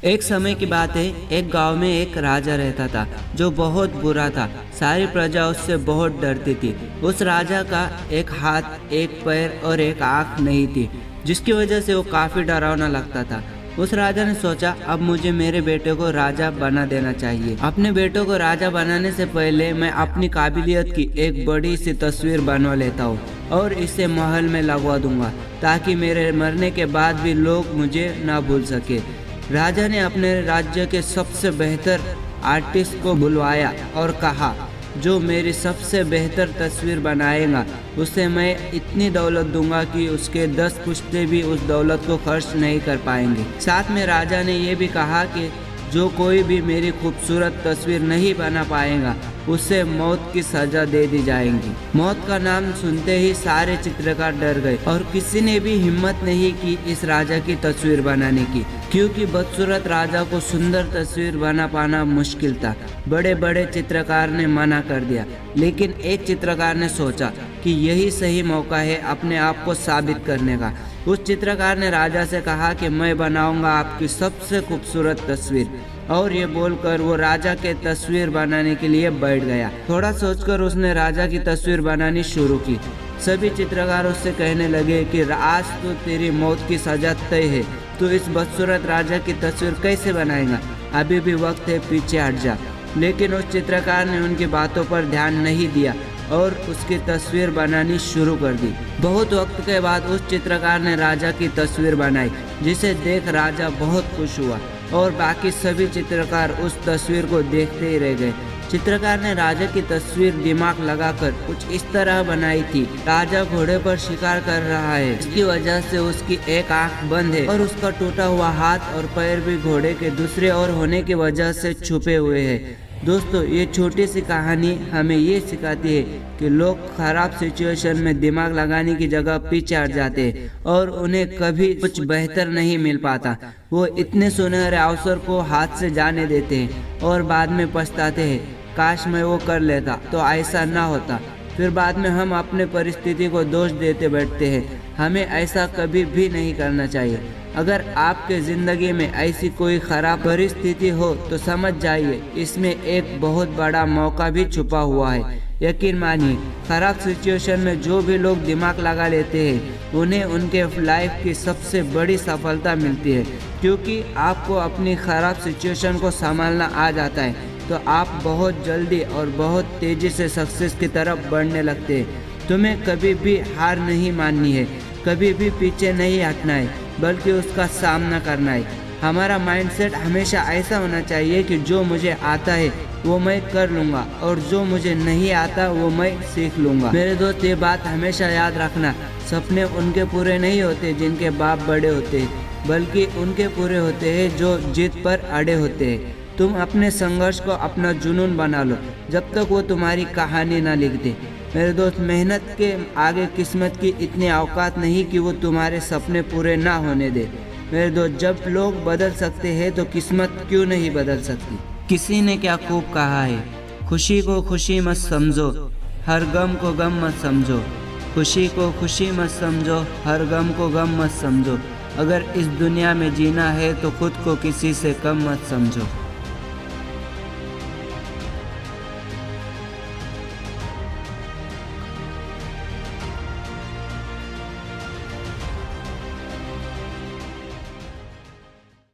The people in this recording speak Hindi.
एक समय की बात है, एक गांव में एक राजा रहता था जो बहुत बुरा था। सारी प्रजा उससे बहुत डरती थी। उस राजा का एक हाथ, एक पैर और एक आंख नहीं थी, जिसकी वजह से वो काफी डरावना लगता था। उस राजा ने सोचा, अब मुझे मेरे बेटे को राजा बना देना चाहिए। अपने बेटों को राजा बनाने से पहले मैं अपनी काबिलियत की एक बड़ी सी तस्वीर बनवा लेता हूँ और इसे महल में लगवा दूंगा, ताकि मेरे मरने के बाद भी लोग मुझे ना भूल सके। राजा ने अपने राज्य के सबसे बेहतर आर्टिस्ट को बुलवाया और कहा, जो मेरी सबसे बेहतर तस्वीर बनाएगा उसे मैं इतनी दौलत दूंगा कि उसके 10 पुश्ते भी उस दौलत को खर्च नहीं कर पाएंगे। साथ में राजा ने यह भी कहा कि जो कोई भी मेरी खूबसूरत तस्वीर नहीं बना पाएगा उसे मौत की सजा दे दी जाएगी। मौत का नाम सुनते ही सारे चित्रकार डर गए और किसी ने भी हिम्मत नहीं की इस राजा की तस्वीर बनाने की, क्योंकि बदसूरत राजा को सुंदर तस्वीर बना पाना मुश्किल था। बड़े बड़े चित्रकार ने मना कर दिया, लेकिन एक चित्रकार ने सोचा कि यही सही मौका है अपने आप को साबित करने का। उस चित्रकार ने राजा से कहा कि मैं बनाऊंगा आपकी सबसे खूबसूरत तस्वीर, और ये बोलकर वो राजा के तस्वीर बनाने के लिए बैठ गया। थोड़ा सोचकर उसने राजा की तस्वीर बनानी शुरू की। सभी चित्रकार उससे कहने लगे कि आज तो तेरी मौत की सजा तय है, तो इस बदसूरत राजा की तस्वीर कैसे बनाएगा? अभी भी वक्त है, पीछे हट जा। लेकिन उस चित्रकार ने उनकी बातों पर ध्यान नहीं दिया और उसकी तस्वीर बनानी शुरू कर दी। बहुत वक्त के बाद उस चित्रकार ने राजा की तस्वीर बनाई, जिसे देख राजा बहुत खुश हुआ और बाकी सभी चित्रकार उस तस्वीर को देखते ही रह गए। चित्रकार ने राजा की तस्वीर दिमाग लगाकर कुछ इस तरह बनाई थी। राजा घोड़े पर शिकार कर रहा है, इसकी वजह से उसकी एक आंख बंद है और उसका टूटा हुआ हाथ और पैर भी घोड़े के दूसरे ओर होने की वजह से छुपे हुए हैं। दोस्तों, ये छोटी सी कहानी हमें ये सिखाती है कि लोग खराब सिचुएशन में दिमाग लगाने की जगह पीछे हट जाते हैं और उन्हें कभी कुछ बेहतर नहीं मिल पाता। वो इतने सुनहरे अवसर को हाथ से जाने देते हैं और बाद में पछताते हैं, काश मैं वो कर लेता तो ऐसा ना होता। फिर बाद में हम अपने परिस्थिति को दोष देते बैठते हैं। हमें ऐसा कभी भी नहीं करना चाहिए। अगर आपके ज़िंदगी में ऐसी कोई ख़राब परिस्थिति हो तो समझ जाइए, इसमें एक बहुत बड़ा मौका भी छुपा हुआ है। यकीन मानिए, ख़राब सिचुएशन में जो भी लोग दिमाग लगा लेते हैं उन्हें उनके लाइफ की सबसे बड़ी सफलता मिलती है, क्योंकि आपको अपनी ख़राब सिचुएशन को संभालना आ जाता है तो आप बहुत जल्दी और बहुत तेज़ी से सक्सेस की तरफ बढ़ने लगते हैं। तुम्हें कभी भी हार नहीं माननी है, कभी भी पीछे नहीं हटना है, बल्कि उसका सामना करना है। हमारा माइंडसेट हमेशा ऐसा होना चाहिए कि जो मुझे आता है वो मैं कर लूँगा और जो मुझे नहीं आता वो मैं सीख लूँगा। मेरे दोस्त, ये बात हमेशा याद रखना, सपने उनके पूरे नहीं होते जिनके बाप बड़े होते हैं, बल्कि उनके पूरे होते हैं जो जिद पर अड़े होते हैं। तुम अपने संघर्ष को अपना जुनून बना लो, जब तक वो तुम्हारी कहानी ना लिख दे। मेरे दोस्त, मेहनत के आगे किस्मत की इतनी औकात नहीं कि वो तुम्हारे सपने पूरे ना होने दे। मेरे दोस्त, जब लोग बदल सकते हैं तो किस्मत क्यों नहीं बदल सकती? किसी ने क्या खूब कहा है, खुशी को खुशी मत समझो, हर गम को गम मत समझो। खुशी को खुशी मत समझो, हर गम को गम मत समझो। अगर इस दुनिया में जीना है तो खुद को किसी से कम मत समझो।